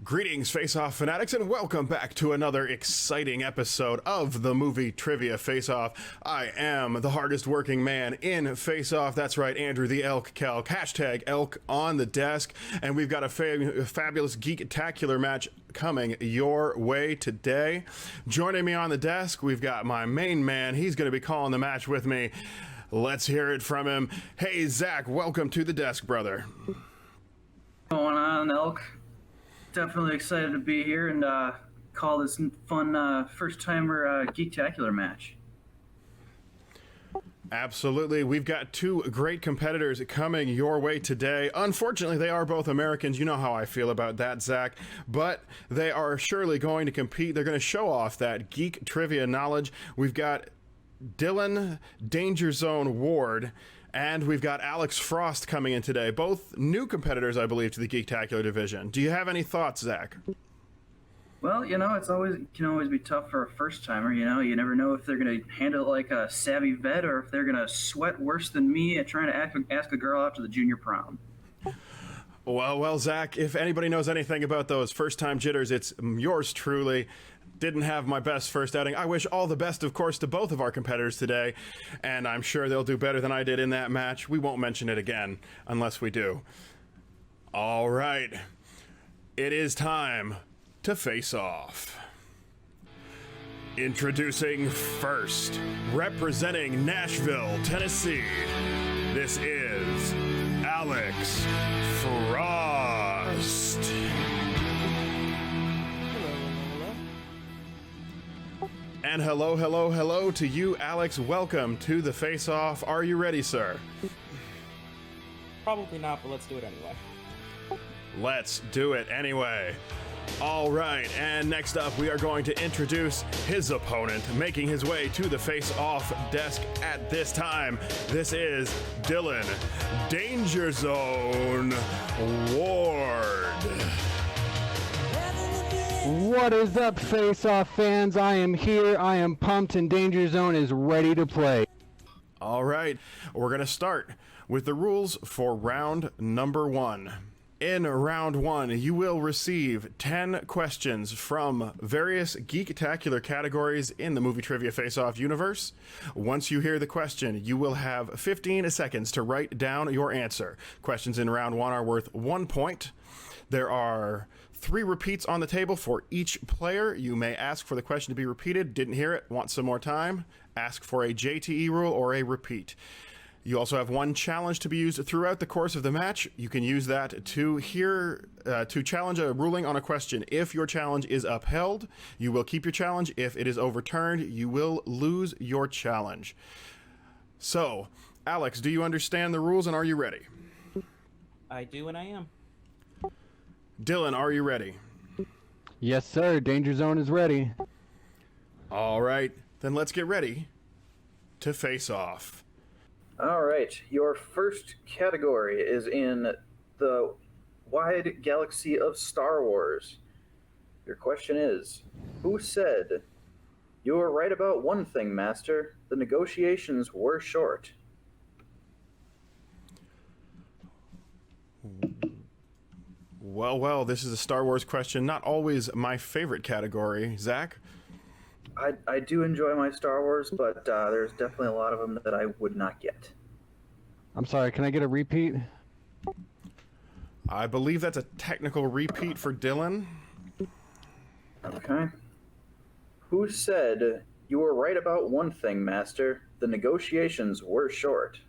Greetings, Face-Off fanatics, and welcome back to another exciting episode of the Movie Trivia Face-Off. I am the hardest working man in Face-Off. That's right, Andrew the Elk Calc, hashtag Elk on the desk, and we've got a fabulous Geektacular match coming your way today. Joining me on the desk, we've got my main man. He's going to be calling the match with me. Let's hear it from him. Hey, Zach, welcome to the desk, brother. What's going on, Elk? Definitely excited to be here and call this fun first-timer Geektacular match. Absolutely. We've got two great competitors coming your way today. Unfortunately, they are both Americans. You know how I feel about that, Zach. But they are surely going to compete. They're going to show off that geek trivia knowledge. We've got Dylan Danger Zone Ward, and we've got Alex Frost coming in today. Both new competitors, I believe, to the Geektacular division. Do you have any thoughts, Zach? Well, you know, it can always be tough for a first-timer, you know. You never know if they're going to handle it like a savvy vet or if they're going to sweat worse than me at trying to ask a girl out to the junior prom. Well, Zach, if anybody knows anything about those first-time jitters, it's yours truly. Didn't have my best first outing. I wish all the best, of course, to both of our competitors today, and I'm sure they'll do better than I did in that match. We won't mention it again, unless we do. All right. It is time to face off. Introducing first, representing Nashville, Tennessee, this is Alex Frost. And hello to you, Alex. Welcome to the Face Off. Are you ready, sir? Probably not, but let's do it anyway. Let's do it anyway. All right, and next up, we are going to introduce his opponent, making his way to the face-off desk at this time. This is Dylan Danger Zone Ward. What is up, face-off fans? I am here, I am pumped, and Danger Zone is ready to play. All right, we're going to start with the rules for round number 1. In round 1, you will receive 10 questions from various Geektacular categories in the Movie Trivia Face-Off universe. Once you hear the question, you will have 15 seconds to write down your answer. Questions in round 1 are worth 1 point. There are 3 repeats on the table for each player. You may ask for the question to be repeated. Didn't hear it, want some more time? Ask for a JTE rule or a repeat. You also have 1 challenge to be used throughout the course of the match. You can use that to challenge a ruling on a question. If your challenge is upheld, you will keep your challenge. If it is overturned, you will lose your challenge. So, Alex, do you understand the rules and are you ready? I do and I am. Dylan, are you ready? Yes, sir. Danger Zone is ready. All right, then let's get ready to face off. All right, your first category is in the wide galaxy of Star Wars. Your question is, who said, "You were right about one thing, Master. The negotiations were short"? Well, this is a Star Wars question. Not always my favorite category. Zach? I do enjoy my Star Wars, but there's definitely a lot of them that I would not get. I'm sorry, can I get a repeat? I believe that's a technical repeat for Dylan. Okay. Who said, "You were right about one thing, Master. The negotiations were short"?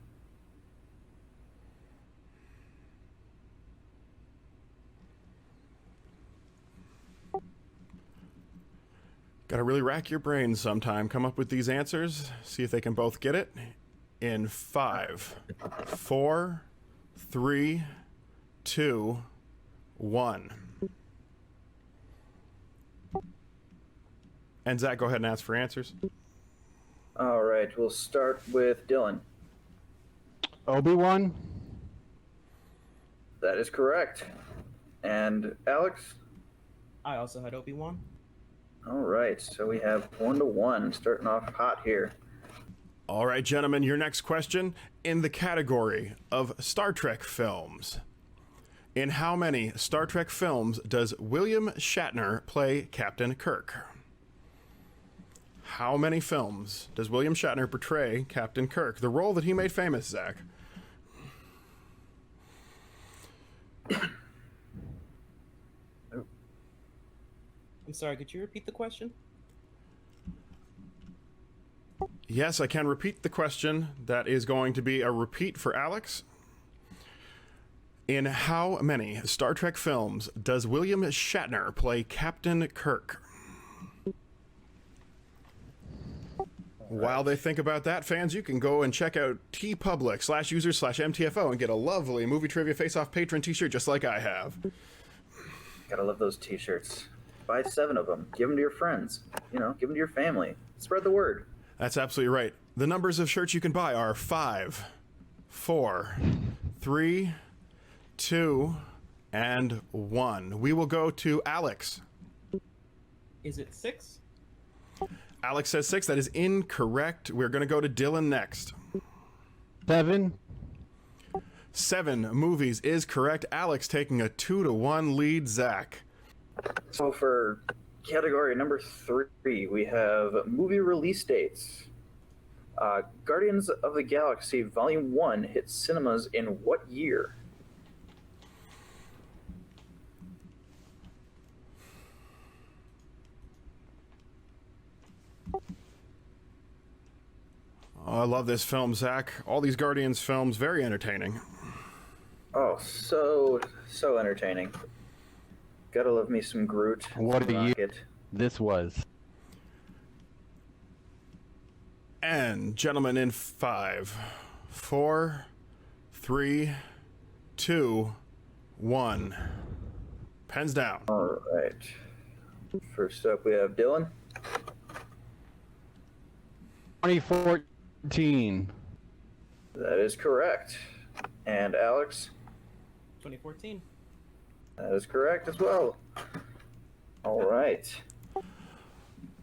Gotta really rack your brains sometime. Come up with these answers. See if they can both get it. In 5, 4, 3, 2, 1. And Zach, go ahead and ask for answers. All right, we'll start with Dylan. Obi-Wan? That is correct. And Alex? I also had Obi-Wan. All right, so we have 1-1, starting off hot here. All right, gentlemen, your next question in the category of Star Trek films. In how many Star Trek films does William Shatner play Captain Kirk? How many films does William Shatner portray Captain Kirk? The role that he made famous, Zach. I'm sorry, could you repeat the question? Yes, I can repeat the question. That is going to be a repeat for Alex. In how many Star Trek films does William Shatner play Captain Kirk? While they think about that, fans, you can go and check out tpublic/users/MTFO and get a lovely Movie Trivia Face-Off patron t-shirt just like I have. Gotta love those t-shirts. Buy 7 of them. Give them to your friends. You know, give them to your family. Spread the word. That's absolutely right. The numbers of shirts you can buy are 5, 4, 3, 2, and 1. We will go to Alex. Is it 6? Alex says 6. That is incorrect. We're going to go to Dylan next. 7. 7 movies is correct. Alex taking a 2-1 lead. Zach. So for category number 3, we have movie release dates. Guardians of the Galaxy Volume 1 hit cinemas in what year? Oh, I love this film, Zach. All these Guardians films, very entertaining. Oh, so entertaining. Gotta love me some Groot. What some a year Rocket. this was. And gentlemen, in 5, 4, 3, 2, 1. Pens down. All right. First up, we have Dylan. 2014. That is correct. And Alex. 2014. That is correct as well. All right.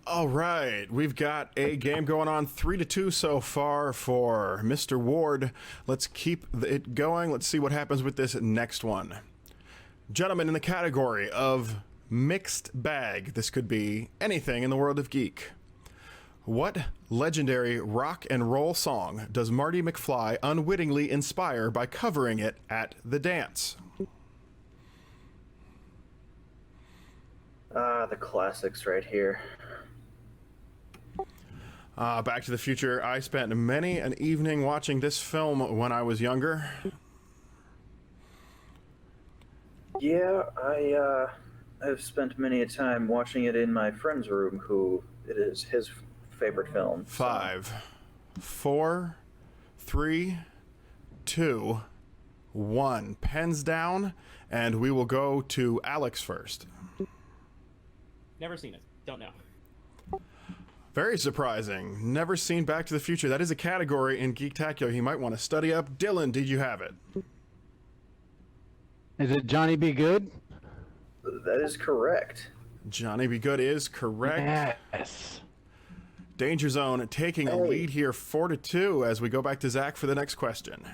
All right, we've got a game going on 3-2 so far for Mr. Ward. Let's keep it going. Let's see what happens with this next one. Gentlemen, in the category of mixed bag, this could be anything in the world of geek. What legendary rock and roll song does Marty McFly unwittingly inspire by covering it at the dance? The classics right here. Back to the Future. I spent many an evening watching this film when I was younger. Yeah, I've spent many a time watching it in my friend's room, who it is his favorite film. 5, 4, 3, 2, 1. Pens down, and we will go to Alex first. Never seen it. Don't know. Very surprising. Never seen Back to the Future. That is a category in Geektacular he might want to study up. Dylan, did you have it? Is it Johnny Be Good? That is correct. Johnny Be Good is correct. Yes. Danger Zone taking a lead here 4-2 as we go back to Zach for the next question.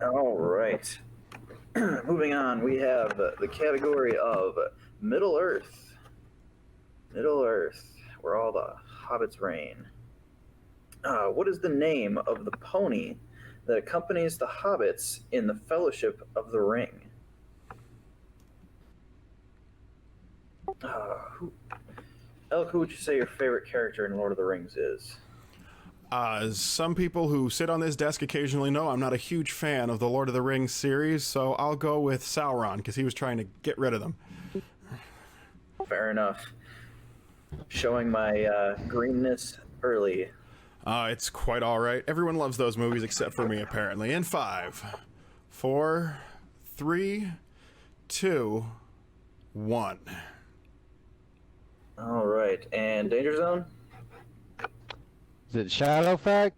All right. Moving on, we have the category of Middle Earth. Middle Earth, where all the hobbits reign. What is the name of the pony that accompanies the hobbits in the Fellowship of the Ring? Elk, who would you say your favorite character in Lord of the Rings is? Some people who sit on this desk occasionally know I'm not a huge fan of the Lord of the Rings series, so I'll go with Sauron because he was trying to get rid of them. Fair enough. Showing my greenness early. It's quite all right. Everyone loves those movies except for me, apparently. In 5, 4, 3, 2, 1. All right, and Danger Zone? Is it Shadowfax?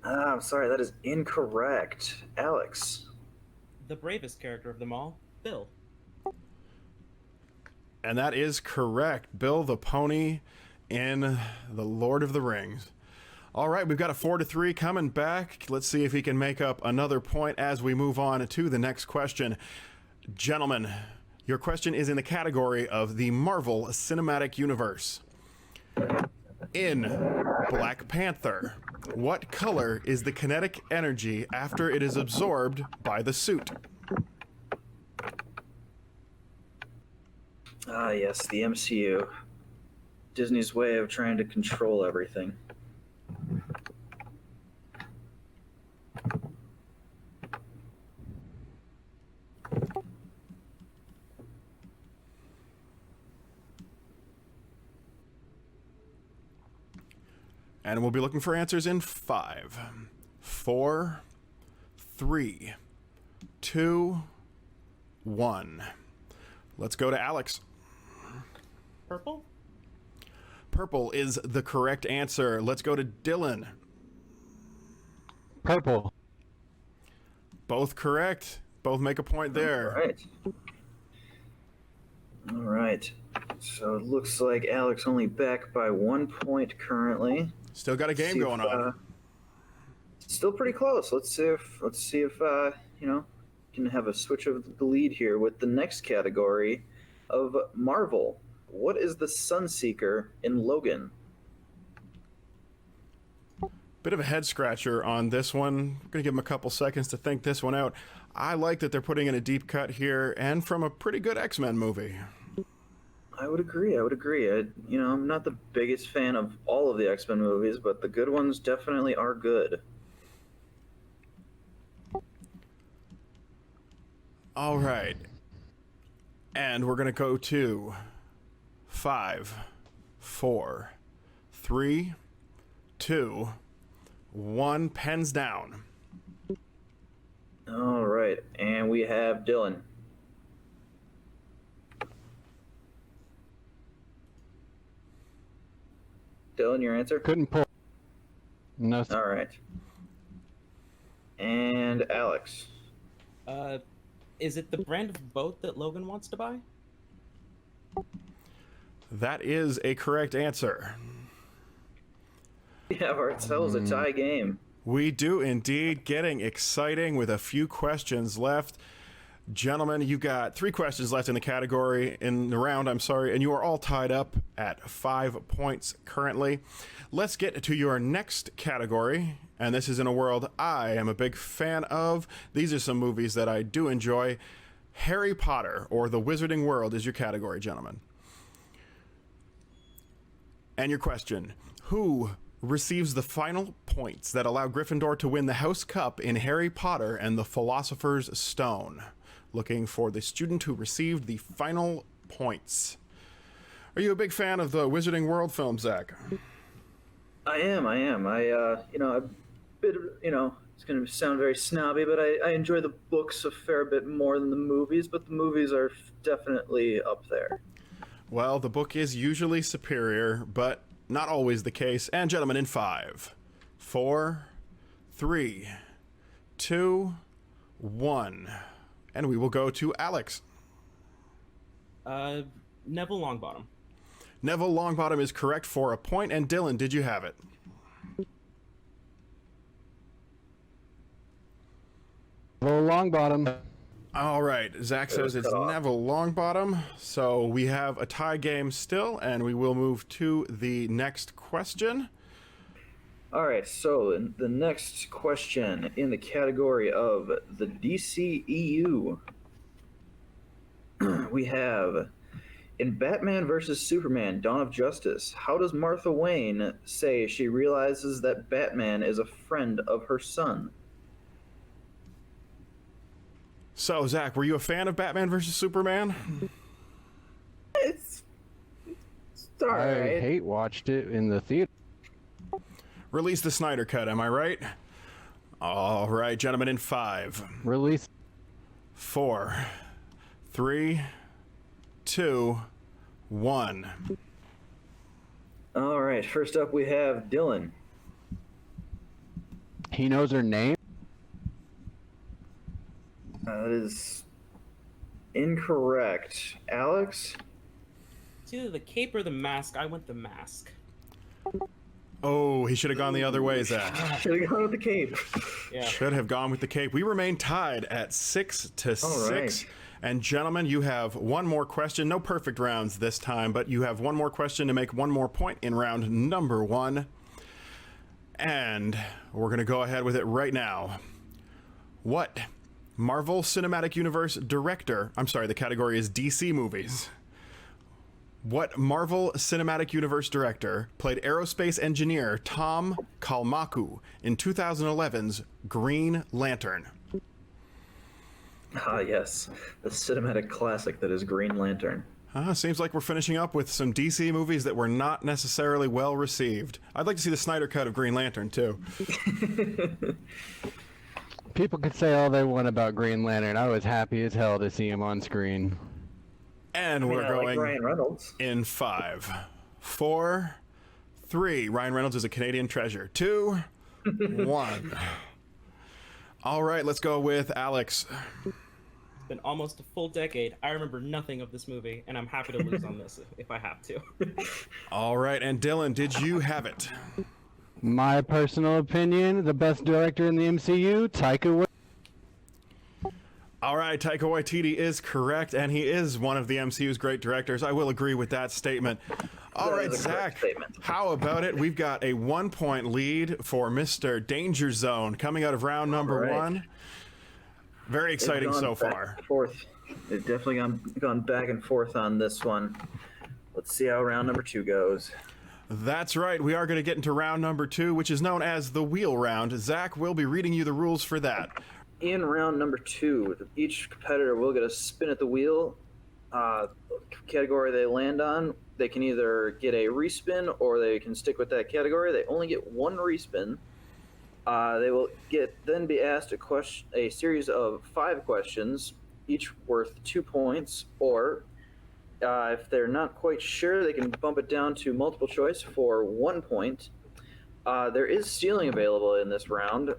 I'm sorry, that is incorrect. Alex? the bravest character of them all, Bill. And that is correct. Bill the Pony in The Lord of the Rings. All right, we've got a 4-3 coming back. Let's see if he can make up another point as we move on to the next question. Gentlemen, your question is in the category of the Marvel Cinematic Universe. In Black Panther, what color is the kinetic energy after it is absorbed by the suit? Ah, yes, the MCU. Disney's way of trying to control everything. And we'll be looking for answers in 5, 4, 3, 2, 1. Let's go to Alex. Purple? Purple is the correct answer. Let's go to Dylan. Purple. Both correct. Both make a point there. All right. So it looks like Alex only back by 1 point currently. Still got a game going on. Still pretty close. Let's see if can have a switch of the lead here with the next category of Marvel. What is the Sunseeker in Logan? Bit of a head scratcher on this one. I'm going to give them a couple seconds to think this one out. I like that they're putting in a deep cut here and from a pretty good X-Men movie. I would agree. I'm not the biggest fan of all of the X-Men movies, but the good ones definitely are good. All right. And we're going to go to 5, 4, 3, 2, 1. Pens down. All right. And we have Dylan. Dylan, your answer? Couldn't pull. No. All right. And Alex. Is it the brand of boat that Logan wants to buy? That is a correct answer. We have ourselves a tie game. We do indeed. Getting exciting with a few questions left. Gentlemen, you got 3 questions left in the round, and you are all tied up at 5 points currently. Let's get to your next category, and this is in a world I am a big fan of. These are some movies that I do enjoy. Harry Potter, or The Wizarding World, is your category, gentlemen. And your question: who receives the final points that allow Gryffindor to win the House Cup in Harry Potter and the Philosopher's Stone? Looking for the student who received the final points. Are you a big fan of the Wizarding World film, Zach? I am. It's going to sound very snobby, but I enjoy the books a fair bit more than the movies, but the movies are definitely up there. Well, the book is usually superior, but not always the case. And gentlemen, in 5, 4, 3, 2, 1. And we will go to Alex. Neville Longbottom. Neville Longbottom is correct for a point. And Dylan, did you have it? Neville Longbottom. All right. Zach says it's Neville Longbottom. So we have a tie game still, and we will move to the next question. All right, so the next question in the category of the DCEU, we have, in Batman vs. Superman, Dawn of Justice, how does Martha Wayne say she realizes that Batman is a friend of her son? So, Zach, were you a fan of Batman vs. Superman? It's all right. I hate watched it in the theater. Release the Snyder Cut, am I right? All right, gentlemen, in 5, Release. 4, 3, 2, 1. All right, first up we have Dylan. He knows her name. That is incorrect. Alex? It's either the cape or the mask. I went the mask. Oh, he should have gone the other way, Zach. Should have gone with the cape. Yeah. Should have gone with the cape. We remain tied at 6-6. All right. And gentlemen, you have one more question. No perfect rounds this time, but you have one more question to make one more point in round number 1. And we're going to go ahead with it right now. What Marvel Cinematic Universe director, I'm sorry, the category is DC movies. What Marvel Cinematic Universe director played aerospace engineer Tom Kalmaku in 2011's Green Lantern? Ah, yes. The cinematic classic that is Green Lantern. Seems like we're finishing up with some DC movies that were not necessarily well received. I'd like to see the Snyder cut of Green Lantern, too. People could say all they want about Green Lantern. I was happy as hell to see him on screen. And we're I going like Ryan Reynolds. in 5, 4, 3. Ryan Reynolds is a Canadian treasure. 2, 1. All right, let's go with Alex. It's been almost a full decade. I remember nothing of this movie, and I'm happy to lose on this if I have to. All right, and Dylan, did you have it? My personal opinion, the best director in the MCU, Taika Waititi. All right, Taika Waititi is correct, and he is one of the MCU's great directors. I will agree with that statement. All right, is a correct Zach, statement. how about it? We've got a 1-point lead for Mr. Danger Zone coming out of round number right. 1. Very exciting so far. Forth. They've definitely gone back and forth on this one. Let's see how round number 2 goes. That's right. We are going to get into round number 2, which is known as the wheel round. Zach will be reading you the rules for that. In round number 2, each competitor will get a spin at the wheel. Category they land on, they can either get a respin or they can stick with that category. They only get one respin. They will then be asked a series of 5 questions, each worth 2 points, or if they're not quite sure, they can bump it down to multiple choice for 1 point. There is stealing available in this round,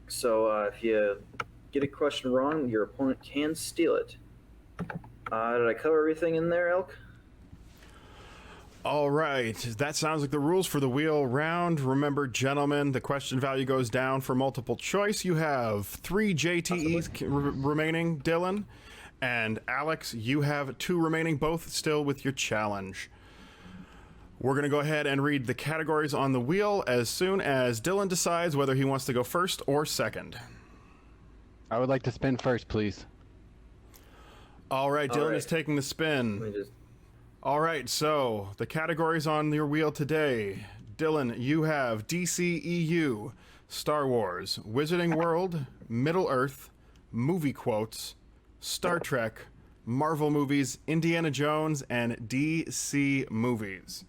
so if you get a question wrong, your opponent can steal it. Did I cover everything in there, Elk? All right, that sounds like the rules for the wheel round. Remember, gentlemen, the question value goes down for multiple choice. You have 3 JTEs remaining, Dylan. And Alex, you have 2 remaining, both still with your challenge. We're going to go ahead and read the categories on the wheel as soon as Dylan decides whether he wants to go first or second. I would like to spin first, please. All right, Dylan right. is taking the spin. Let me just... All right, so the categories on your wheel today. Dylan, you have DCEU, Star Wars, Wizarding World, Middle-earth, movie quotes, Star Trek, Marvel movies, Indiana Jones, and DC movies.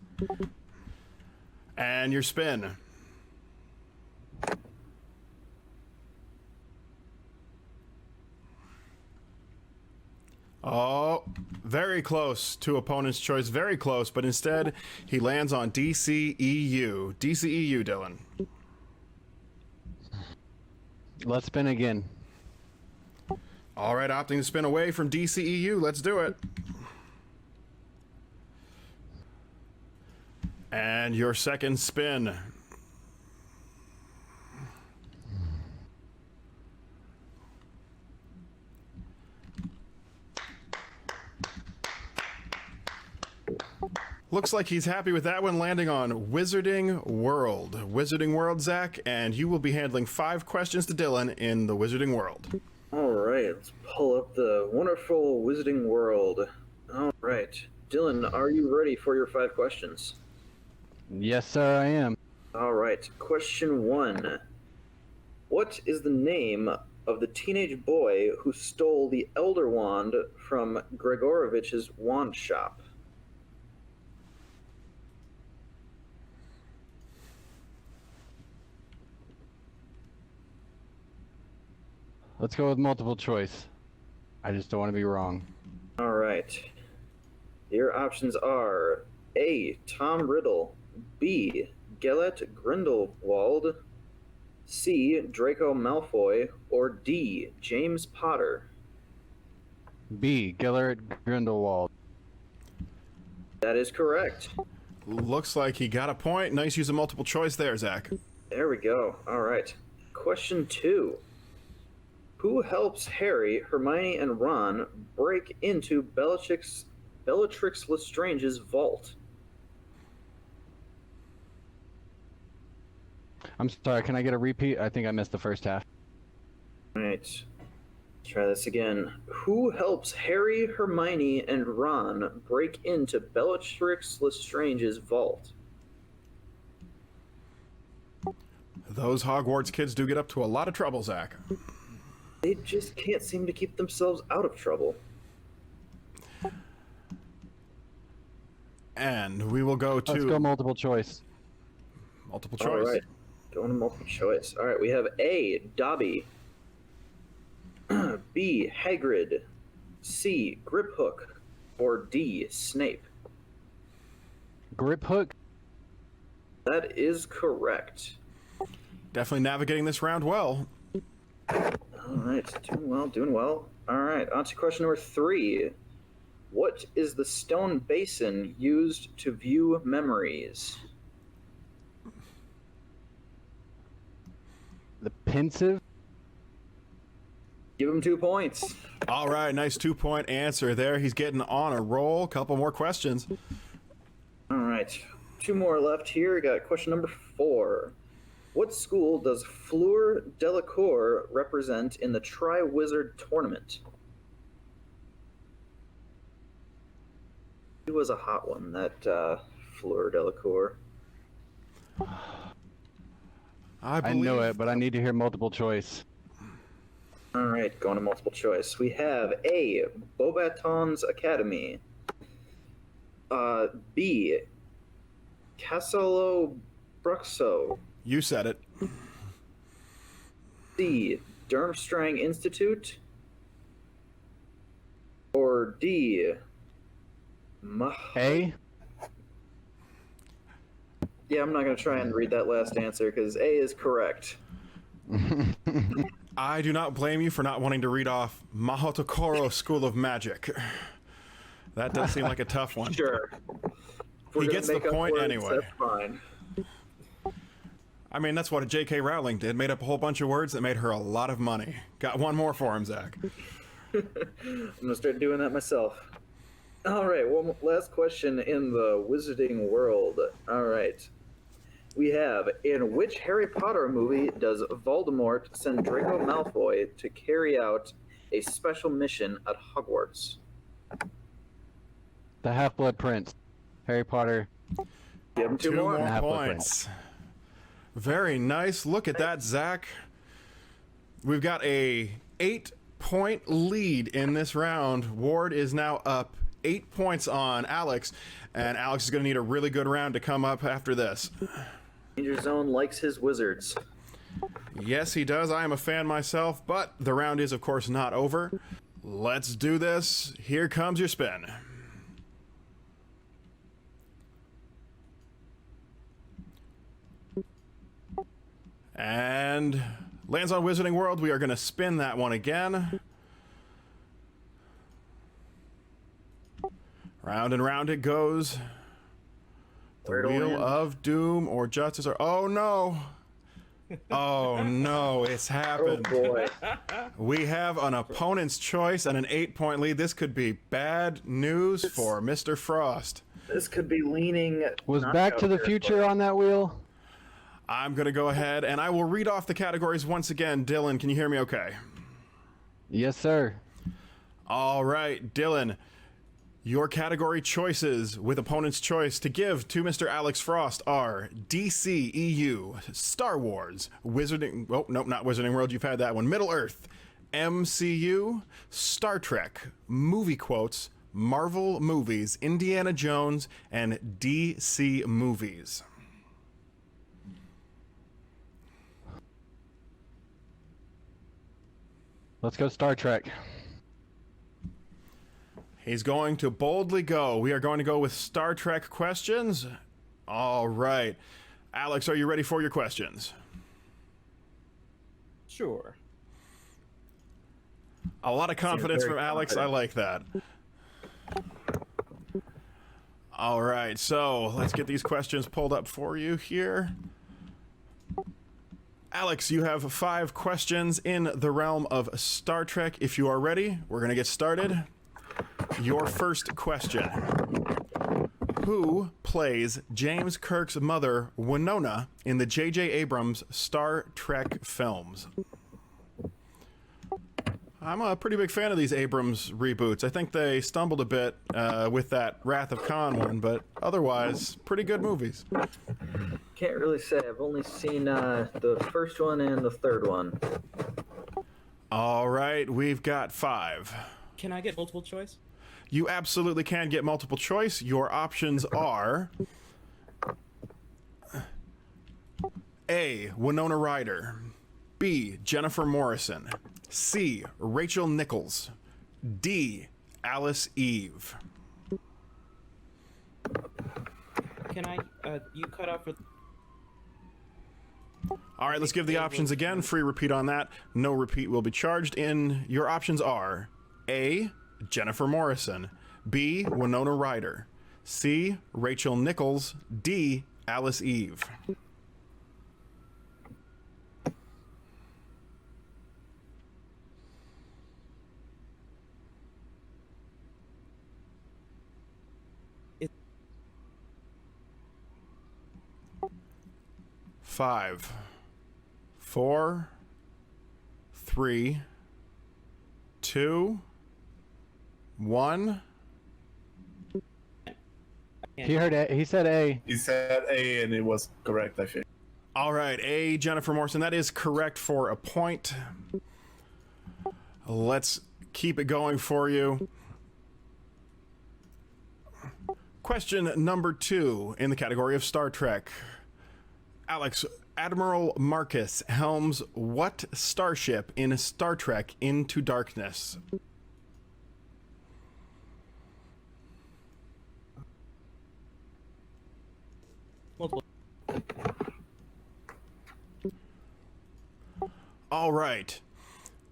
And your spin. Oh, very close to opponent's choice. Very close, but instead he lands on DCEU. DCEU, Dylan. Let's spin again. All right, opting to spin away from DCEU. Let's do it. And your second spin. Looks like he's happy with that one, landing on Wizarding World. Wizarding World, Zach, and you will be handling 5 questions to Dylan in the Wizarding World. All right, let's pull up the wonderful Wizarding World. All right. Dylan, are you ready for your 5 questions? Yes, sir, I am. All right. Question 1. What is the name of the teenage boy who stole the Elder Wand from Gregorovich's wand shop? Let's go with multiple choice. I just don't want to be wrong. All right. Your options are A. Tom Riddle, B. Gellert Grindelwald, C. Draco Malfoy, or D. James Potter? B. Gellert Grindelwald. That is correct. Looks like he got a point. Nice use of multiple choice there, Zach. There we go. All right. Question 2. Who helps Harry, Hermione, and Ron break into Bellatrix Lestrange's vault? I'm sorry, can I get a repeat? I think I missed the first half. All right. Try this again. Who helps Harry, Hermione, and Ron break into Bellatrix Lestrange's vault? Those Hogwarts kids do get up to a lot of trouble, Zach. They just can't seem to keep themselves out of trouble. And we will go to Let's go multiple choice. multiple All choice. right. Going to multiple choice. All right, we have A. Dobby. B. Hagrid. C. Griphook. Or D. Snape. Grip hook? That is correct. Definitely navigating this round well. All right, doing well. All right, on to question number 3. What is the stone basin used to view memories? The pensive? Give him 2 points. All right, nice 2-point answer there. He's getting on a roll. Couple more questions. All right, 2 more left here. Got question number 4. What school does Fleur Delacour represent in the Tri-Wizard Tournament? It was a hot one, that Fleur Delacour. I know it, but I need to hear multiple choice. All right, going to multiple choice. We have A. Beauxbatons Academy. B. Castello Bruxo. You said it. C. Durmstrang Institute. Or D. A? Yeah, I'm not going to try and read that last answer because A is correct. I do not blame you for not wanting to read off Mahotokoro School of Magic. That does seem like a tough one. Sure. If we're He gonna gets the make up point words, anyway. That's fine. I mean, that's what J.K. Rowling did. Made up a whole bunch of words that made her a lot of money. Got one more for him, Zach. I'm going to start doing that myself. All right, one last question in the wizarding world. All right. We have, in which Harry Potter movie does Voldemort send Draco Malfoy to carry out a special mission at Hogwarts? The Half-Blood Prince. Harry Potter. Give him 2 Two more. more Half-Blood points. Very nice. Look at that, Zach. We've got a 8-point lead in this round. Ward is now up 8 points on Alex, and Alex is going to need a really good round to come up after this. Danger Zone likes his wizards. Yes, he does. I am a fan myself, but the round is, of course, not over. Let's do this. Here comes your spin. And lands on Wizarding World. We are going to spin that one again. Round and round it goes. The Where to Wheel land? of Doom or Justice or... Oh, no. Oh, no. It's Oh happened. boy. We have an opponent's choice and an 8-point lead. This could be bad news for Mr. Frost. This could be leaning. Was knockout Back to the territory. Future on that wheel? I'm going to go ahead and I will read off the categories once again. Dylan, can you hear me okay? Yes, sir. All right, Dylan. Your category choices with opponent's choice to give to Mr. Alex Frost are DC, EU, Star Wars, Wizarding... Oh, nope, not Wizarding World. You've had that one. Middle-earth, MCU, Star Trek, movie quotes, Marvel movies, Indiana Jones, and DC movies. Let's go Star Trek. He's going to boldly go. We are going to go with Star Trek questions. All right. Alex, are you ready for your questions? Sure. A lot of confidence very from Alex. I confident. like that. All right, so let's get these questions pulled up for you here. Alex, you have 5 questions in the realm of Star Trek. If you are ready, we're going to get started. Your first question. Who plays James Kirk's mother, Winona, in the J.J. Abrams Star Trek films? I'm a pretty big fan of these Abrams reboots. I think they stumbled a bit with that Wrath of Khan one, but otherwise, pretty good movies. Can't really say. I've only seen the first one and the third one. All right, we've got 5. Can I get multiple choice? You absolutely can get multiple choice. Your options are A. Winona Ryder, B. Jennifer Morrison, C. Rachel Nichols, D. Alice Eve. Can I? You cut out for. All right, let's give the options again. Free repeat on that. No repeat will be charged. In your options are A. Jennifer Morrison, B. Winona Ryder, C. Rachel Nichols, D. Alice Eve. Five, 4, 3, 2, 1. He heard it. He said A. He said A, and it was correct, I think. All right, A. Jennifer Morrison. That is correct for a point. Let's keep it going for you. Question number 2 in the category of Star Trek. Alex, Admiral Marcus helms what starship in Star Trek Into Darkness? Multiple. All right.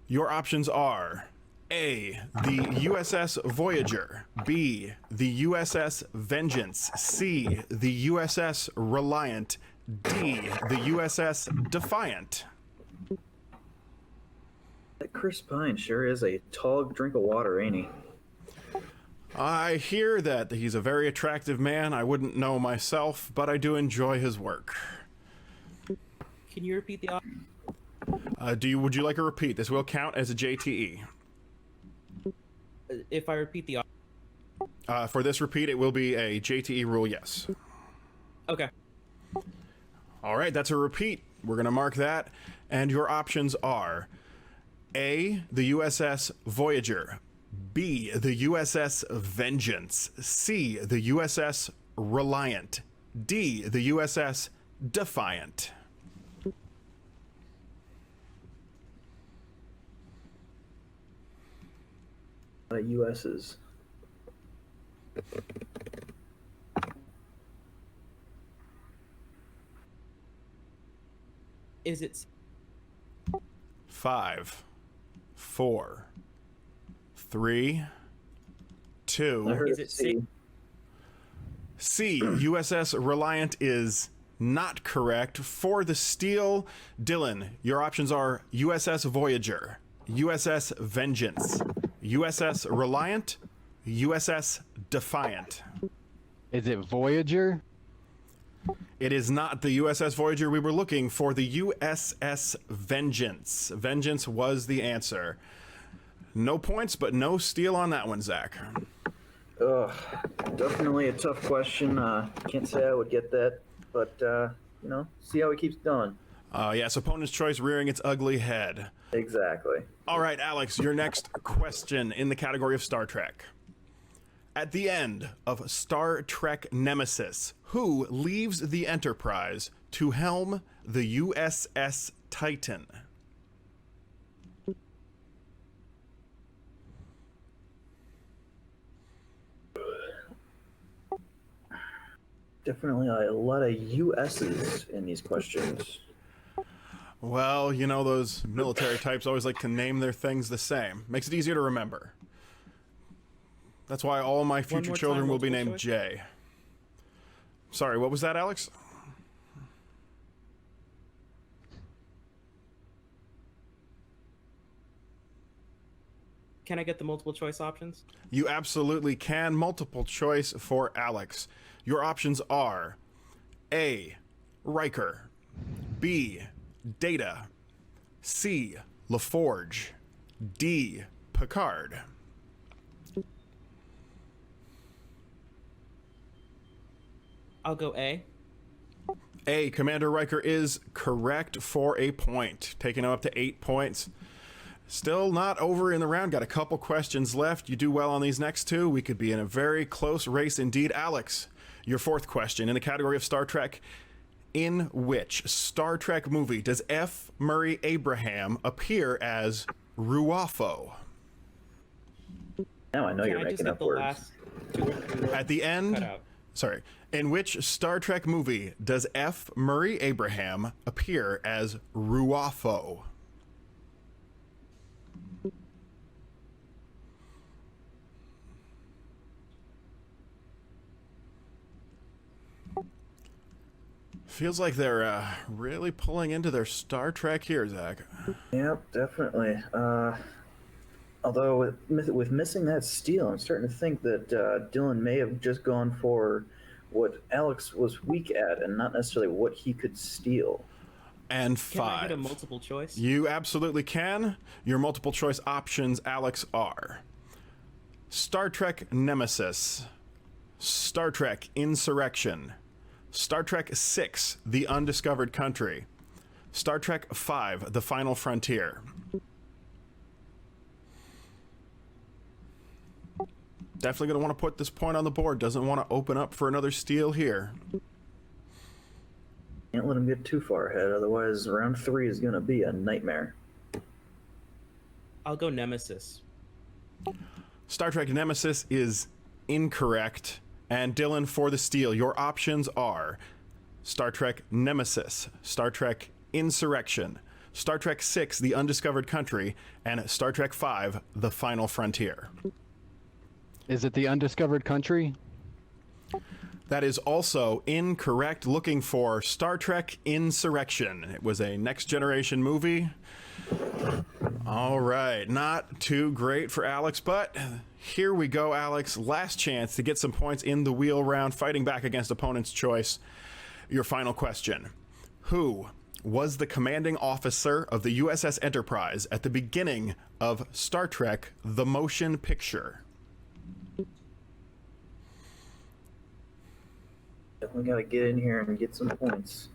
Your options are A, the USS Voyager, B, the USS Vengeance, C, the USS Reliant, D, the USS Defiant. That Chris Pine sure is a tall drink of water, ain't he? I hear that he's a very attractive man. I wouldn't know myself, but I do enjoy his work. Can you repeat the option? Would you like a repeat? This will count as a JTE. If I repeat the option. For this repeat, it will be a JTE rule, yes. Okay. All right, that's a repeat. We're going to mark that. And your options are A, the USS Voyager, B, the USS Vengeance, C, the USS Reliant, D, the USS Defiant. US's. Is it? 5, 4, 3, 2. I heard Is it C. C, USS Reliant is not correct. For the steal, Dylan, your options are USS Voyager, USS Vengeance, USS Reliant, USS Defiant. Is it Voyager? It is not the USS Voyager. We were looking for the USS Vengeance. Vengeance was the answer. No points, but no steal on that one, Zach. Ugh, definitely a tough question. Can't say I would get that, but see how he keeps going. Yes, opponent's choice rearing its ugly head. Exactly. All right, Alex, your next question in the category of Star Trek. At the end of Star Trek Nemesis, who leaves the Enterprise to helm the USS Titan? Definitely a lot of US's in these questions. Well, you know, those military types always like to name their things the same. Makes it easier to remember. That's why all my future more children time, will be multiple named choice? Jay. Sorry, what was that, Alex? Can I get the multiple choice options? You absolutely can. Multiple choice for Alex. Your options are A. Riker, B. Data, C. LaForge, D. Picard. I'll go A. A. Commander Riker is correct for a point, taking him up to 8 points. Still not over in the round. Got a couple questions left. You do well on these next two, we could be in a very close race indeed. Alex, your fourth question in the category of Star Trek. In which Star Trek movie does F. Murray Abraham appear as Ruafo? Now I know Can you're I just making get up the words. last 2 or 3 words At the cut end, out? sorry. In which Star Trek movie does F. Murray Abraham appear as Ruafo? Feels like they're really pulling into their Star Trek here, Zach. Yep, definitely. Although with missing that steal, I'm starting to think that Dylan may have just gone for what Alex was weak at, and not necessarily what he could steal. And Can I get a 5. multiple choice? You absolutely can. Your multiple choice options, Alex, are Star Trek Nemesis, Star Trek Insurrection, Star Trek 6, The Undiscovered Country, Star Trek 5, The Final Frontier. Definitely going to want to put this point on the board. Doesn't want to open up for another steal here. Can't let him get too far ahead, otherwise round 3 is going to be a nightmare. I'll go Nemesis. Star Trek Nemesis is incorrect. And Dylan, for the steal, your options are Star Trek Nemesis, Star Trek Insurrection, Star Trek 6, The Undiscovered Country, and Star Trek 5, The Final Frontier. Is it the undiscovered country? That is also incorrect. Looking for Star Trek Insurrection. It was a Next Generation movie. All right, not too great for Alex, but here we go, Alex. Last chance to get some points in the wheel round, fighting back against opponent's choice. Your final question. Who was the commanding officer of the USS Enterprise at the beginning of Star Trek: The Motion Picture? Definitely got to get in here and get some points.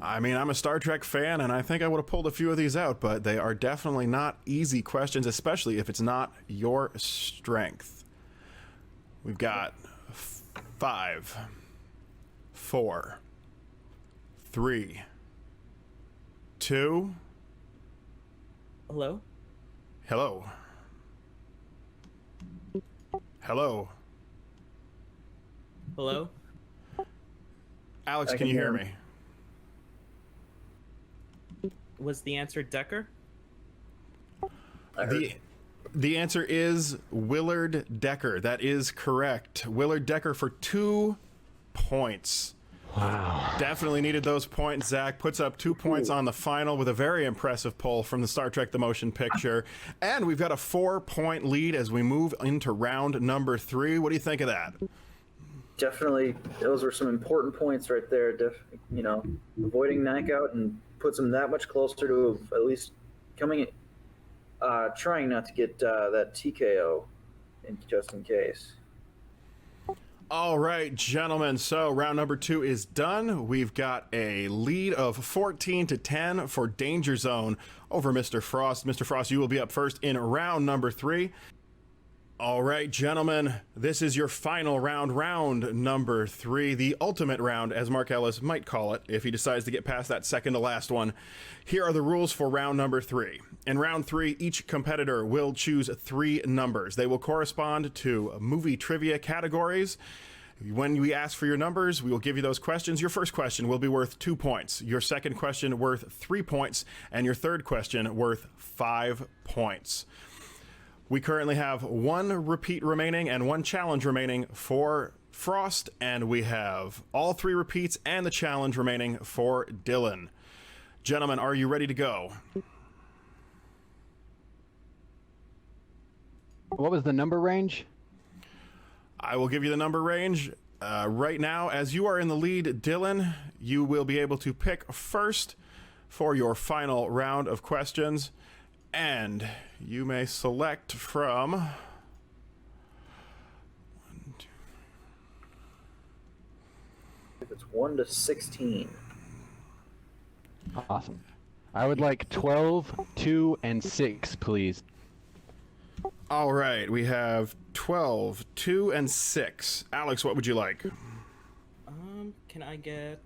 I mean, I'm a Star Trek fan, and I think I would have pulled a few of these out, but they are definitely not easy questions, especially if it's not your strength. We've got 5, 4, 3, 2. Hello? Hello. Hello. Hello? Alex, I can you can hear hear me? Was the answer Decker? I heard The answer is Willard Decker. That is correct. Willard Decker for 2 points. Wow. Definitely needed those points. Zach puts up 2 points on the final with a very impressive pull from the Star Trek: The Motion Picture. And we've got a 4-point lead as we move into round number 3. What do you think of that? definitely, those were some important points right there. Avoiding knockout and puts him that much closer to at least coming, trying not to get that TKO, just in case. All right, gentlemen. So round number 2 is done. We've got a lead of 14-10 for Danger Zone over Mr. Frost. Mr. Frost, you will be up first in round number 3. All right, gentlemen, this is your final round, round number 3, the ultimate round, as Mark Ellis might call it, if he decides to get past that second to last one. Here are the rules for round number 3. In round 3, each competitor will choose 3 numbers. They will correspond to movie trivia categories. When we ask for your numbers, we will give you those questions. Your first question will be worth 2 points. Your second question worth 3 points. And your third question worth 5 points. We currently have 1 repeat remaining and 1 challenge remaining for Frost. And we have all 3 repeats and the challenge remaining for Dylan. Gentlemen, are you ready to go? What was the number range? I will give you the number range. Right now, as you are in the lead, Dylan, you will be able to pick first for your final round of questions. And you may select from... If it's 1 to 16. Awesome. I would like 12, 2, and 6, please. All right, we have 12, 2, and 6. Alex, what would you like? Can I get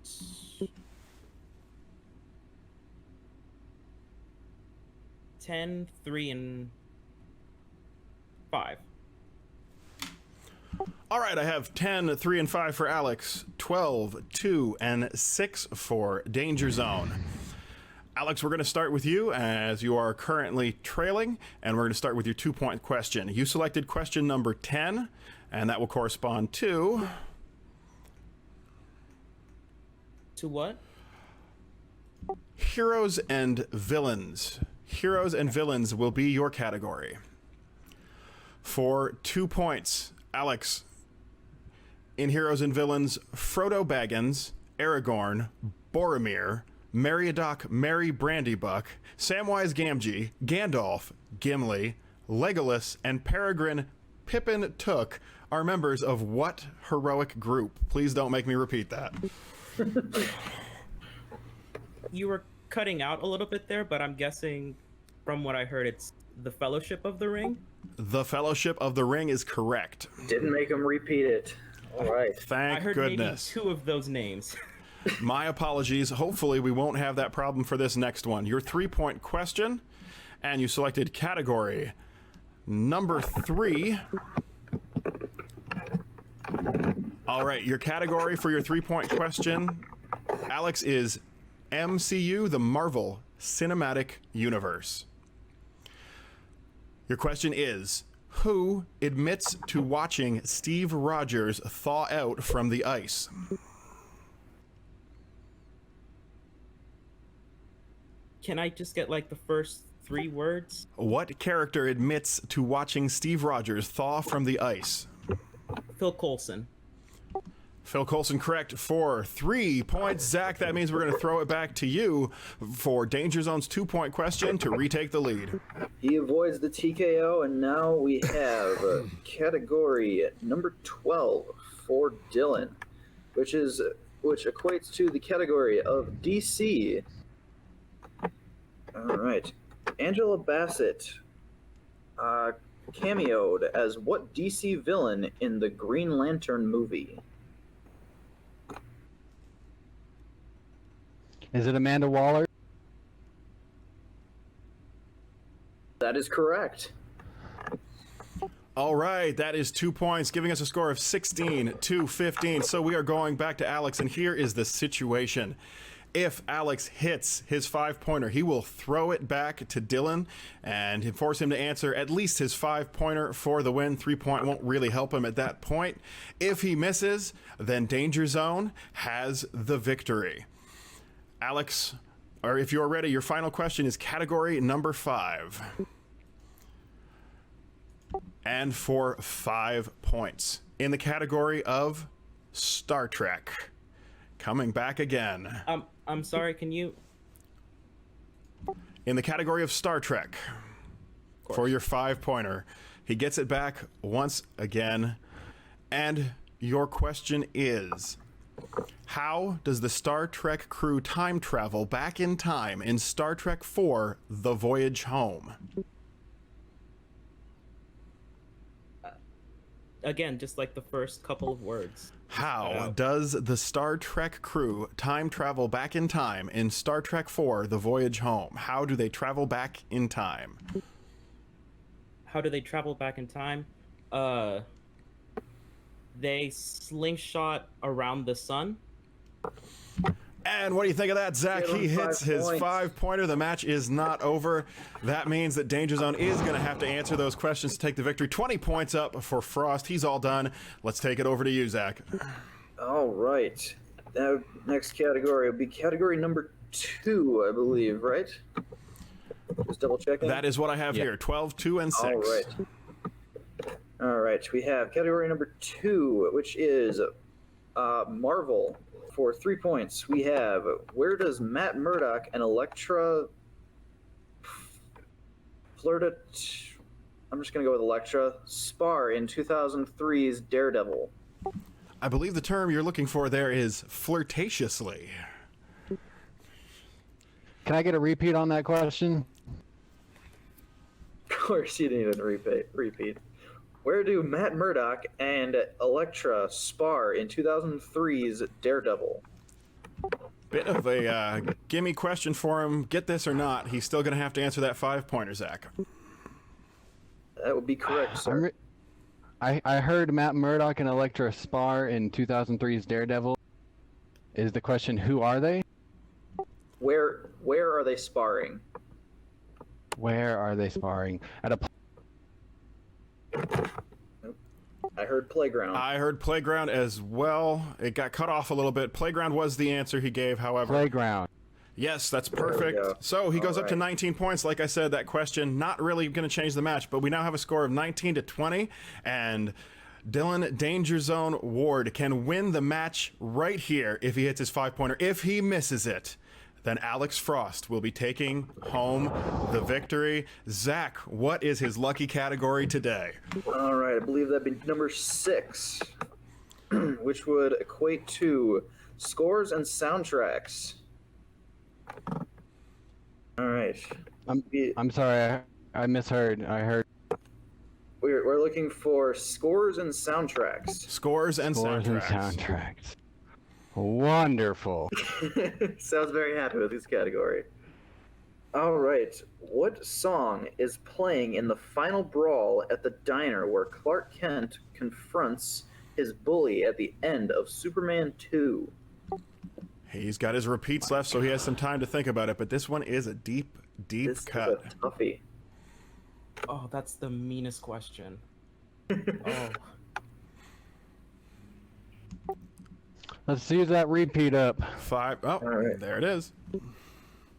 10, 3, and 5? All right, I have 10, 3, and 5 for Alex, 12, 2, and 6 for Danger Zone. Alex, we're going to start with you as you are currently trailing, and we're going to start with your 2-point question. You selected question number 10, and that will correspond to... To what? Heroes and Villains. Heroes and Villains will be your category. For 2 points, Alex, in Heroes and Villains, Frodo Baggins, Aragorn, Boromir, Meriadoc Merry Brandybuck, Samwise Gamgee, Gandalf, Gimli, Legolas, and Peregrine Pippin Took are members of what heroic group? Please don't make me repeat that. You were cutting out a little bit there, but I'm guessing from what I heard, it's the Fellowship of the Ring? The Fellowship of the Ring is correct. Didn't make him repeat it. All right. Thank I heard goodness. maybe 2 of those names. My apologies. Hopefully we won't have that problem for this next one. Your 3-point question, and you selected category number 3. All right, your category for your 3-point question, Alex, is MCU, the Marvel Cinematic Universe. Your question is, who admits to watching Steve Rogers thaw out from the ice? Can I just get like the first 3 words? What character admits to watching Steve Rogers thaw from the ice? Phil Coulson. Phil Coulson, correct, for 3 points. Zach, that means we're going to throw it back to you for Danger Zone's 2-point question to retake the lead. He avoids the TKO, and now we have category number 12 for Dylan, which equates to the category of DC. All right. Angela Bassett cameoed as what DC villain in the Green Lantern movie? Is it Amanda Waller? That is correct. All right, that is 2 points, giving us a score of 16 to 15. So we are going back to Alex, and here is the situation. If Alex hits his 5-pointer, he will throw it back to Dylan and force him to answer at least his 5-pointer for the win. 3-point won't really help him at that point. If he misses, then Danger Zone has the victory. Alex, or if you're ready, your final question is category number 5. And for 5 points, in the category of Star Trek. Coming back again. I'm sorry, can you... In the category of Star Trek, for your 5-pointer, he gets it back once again. And your question is, how does the Star Trek crew time travel back in time in Star Trek IV, The Voyage Home? Again, just like the first couple of words. How does the Star Trek crew time travel back in time in Star Trek IV, The Voyage Home? How do they travel back in time? How do they travel back in time? They slingshot around the sun. And what do you think of that, Zach? Give him He hits 5 his points. 5-pointer. The match is not over. That means that Danger Zone is going to have to answer those questions to take the victory. 20 points up for Frost. He's all done. Let's take it over to you, Zach. All right. Now, next category will be category number 2, I believe, right? Just double checking. That is what I have here. 12, 2, and 6. All right. All right. We have category number 2, which is Marvel. For 3 points, we have where does Matt Murdock and Elektra I'm just going to go with Elektra. Spar in 2003's Daredevil. I believe the term you're looking for there is flirtatiously. Can I get a repeat on that question? Of course, you didn't even repeat. Where do Matt Murdock and Elektra spar in 2003's Daredevil? Bit of a gimme question for him. Get this or not, he's still going to have to answer that 5-pointer, Zach. That would be correct, sir. I heard Matt Murdock and Elektra spar in 2003's Daredevil. Is the question, who are they? Where are they sparring? Where are they sparring? At a I heard playground. I heard playground as well. It got cut off a little bit. Playground was the answer he gave, however. playground. Yes, that's There we perfect. go. So he goes All up to right. 19 points. Like I said, that question not really going to change the match, but we now have a score of 19 to 20, and Dylan Danger Zone Ward can win the match right here if he hits his 5-pointer. If he misses it, then Alex Frost will be taking home the victory. Zach, what is his lucky category today? All right, I believe that'd be number 6, which would equate to scores and soundtracks. All right. I'm sorry, I misheard. I heard We're looking for scores and soundtracks. Scores and scores and soundtracks. soundtracks. Wonderful. Sounds very happy with this category. All right. What song is playing in the final brawl at the diner where Clark Kent confronts his bully at the end of Superman 2? He's got his repeats left, so he has some time to think about it, but this one is a deep, deep This cut. is a toughie. Oh, that's the meanest question. Oh, Let's use that repeat up. 5. Oh, right. there it is.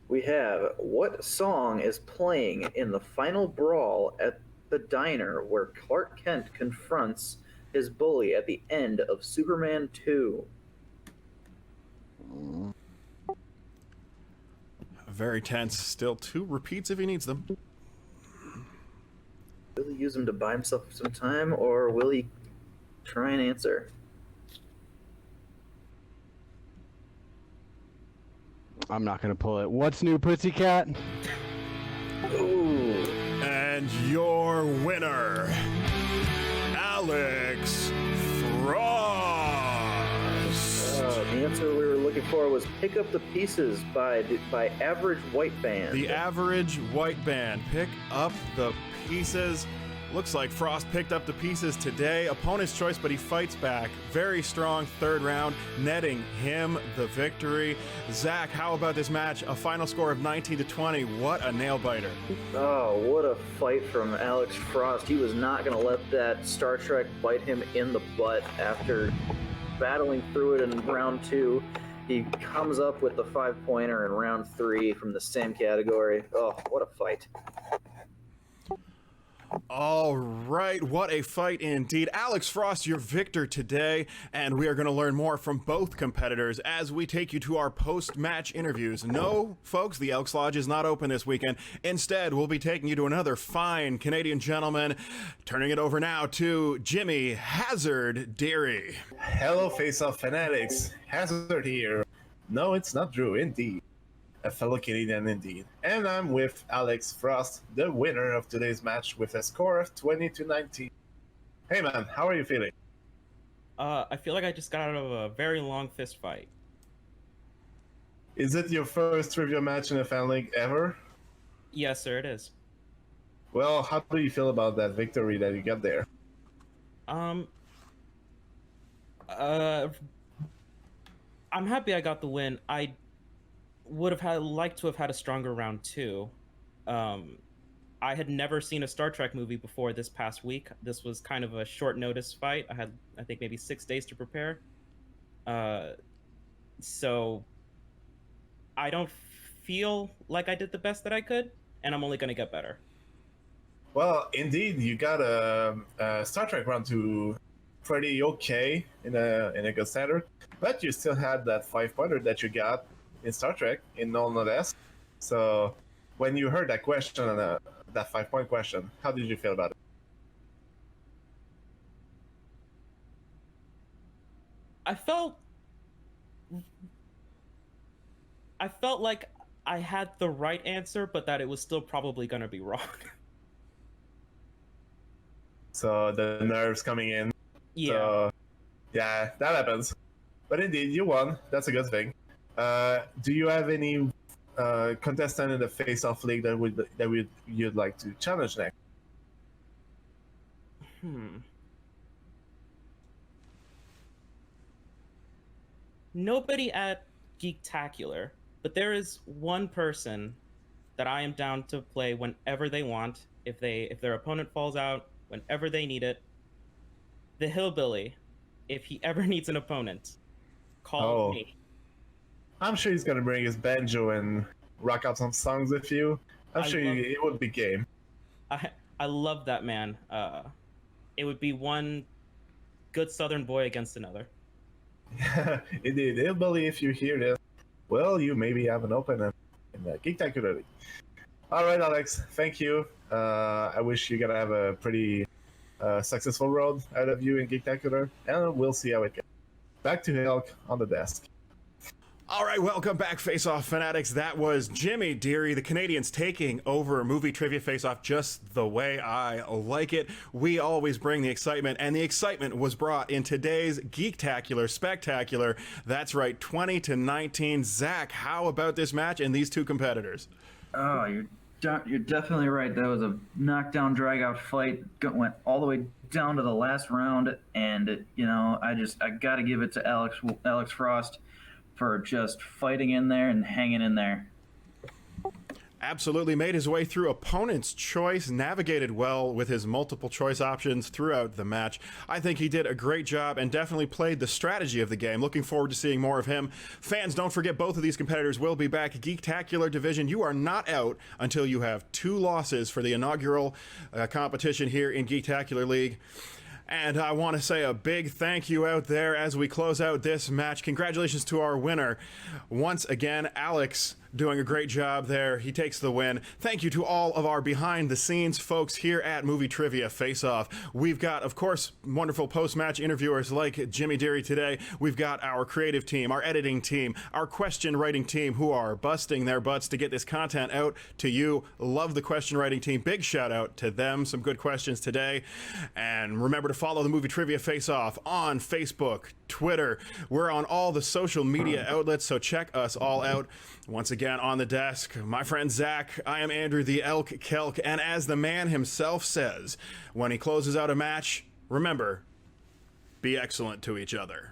We have what song is playing in the final brawl at the diner where Clark Kent confronts his bully at the end of Superman 2? Very tense. Still 2 repeats if he needs them. Will he use them to buy himself some time, or will he try and answer? I'm not gonna pull it. What's new, Pussycat? Ooh. And your winner, Alex Frost. The answer we were looking for was "Pick Up the Pieces" by Average White Band. The Average White Band. Pick up the pieces. Looks like Frost picked up the pieces today. Opponent's choice, but he fights back. Very strong 3rd round, netting him the victory. Zach, how about this match? A final score of 19 to 20. What a nail biter. Oh, what a fight from Alex Frost. He was not going to let that Star Trek bite him in the butt after battling through it in round 2. He comes up with the 5-pointer in round 3 from the same category. Oh, what a fight. All right, what a fight indeed. Alex Frost, your victor today, and we are going to learn more from both competitors as we take you to our post-match interviews. No, folks, the Elks Lodge is not open this weekend. Instead, we'll be taking you to another fine Canadian gentleman, turning it over now to Jimmy Hazard Deary. Hello, face-off fanatics. Hazard here. No, it's not Drew, indeed. A fellow Canadian indeed. And I'm with Alex Frost, the winner of today's match with a score of 20 to 19. Hey man, how are you feeling? I feel like I just got out of a very long fist fight. Is it your first trivia match in a fan league ever? Yes, sir, it is. Well, how do you feel about that victory that you got there? I'm happy I got the win. I would have liked to have had a stronger round two. I had never seen a Star Trek movie before this past week. This was kind of a short notice fight. I had, I think, maybe 6 days to prepare. So I don't feel like I did the best that I could, and I'm only going to get better. Well, indeed, you got a Star Trek round two pretty okay in a good standard, but you still had that 5-pointer that you got in Star Trek in No No Less. So when you heard that question, that 5-point question, how did you feel about it? I felt like I had the right answer, but that it was still probably going to be wrong. So the nerves coming in. Yeah. So, yeah, that happens. But indeed, you won. That's a good thing. Do you have any contestant in the face-off league that you'd like to challenge next? Nobody at Geektacular, but there is one person that I am down to play whenever they want. If their opponent falls out, whenever they need it. The Hillbilly, if he ever needs an opponent, call me. I'm sure he's gonna bring his banjo and rock out some songs with you. I'm sure it would be game. I love that man. It would be one good Southern boy against another. Indeed, Hillbilly, if you hear this, well, you maybe have an opponent in the Geektacular League. All right, Alex, thank you. I wish you're gonna have a pretty successful road out of you in Geektacular, and we'll see how it goes. Back to Hilk on the desk. All right, welcome back, Face-Off fanatics. That was Jimmy Deary, the Canadians, taking over Movie Trivia Face-Off just the way I like it. We always bring the excitement, and the excitement was brought in today's Geektacular Spectacular. That's right, 20-19. Zach, how about this match and these two competitors? Oh, you're definitely right. That was a knockdown, drag-out fight. Went all the way down to the last round, and I got to give it to Alex Frost for just fighting in there and hanging in there. Absolutely made his way through opponent's choice, navigated well with his multiple choice options throughout the match. I think he did a great job and definitely played the strategy of the game. Looking forward to seeing more of him. Fans, don't forget both of these competitors will be back. Geektacular Division, you are not out until you have 2 losses for the inaugural competition here in Geektacular League. And I want to say a big thank you out there as we close out this match. Congratulations to our winner. Once again, Alex doing a great job there. He takes the win. Thank you to all of our behind-the-scenes folks here at Movie Trivia Face-Off. We've got, of course, wonderful post-match interviewers like Jimmy Deary today. We've got our creative team, our editing team, our question-writing team who are busting their butts to get this content out to you. Love the question-writing team. Big shout-out to them. Some good questions today. And remember to follow the Movie Trivia Face-Off on Facebook, Twitter. We're on all the social media outlets, so check us all out. Once again, on the desk, my friend Zach, I am Andrew the Elk Kelk, and as the man himself says, when he closes out a match, remember, be excellent to each other.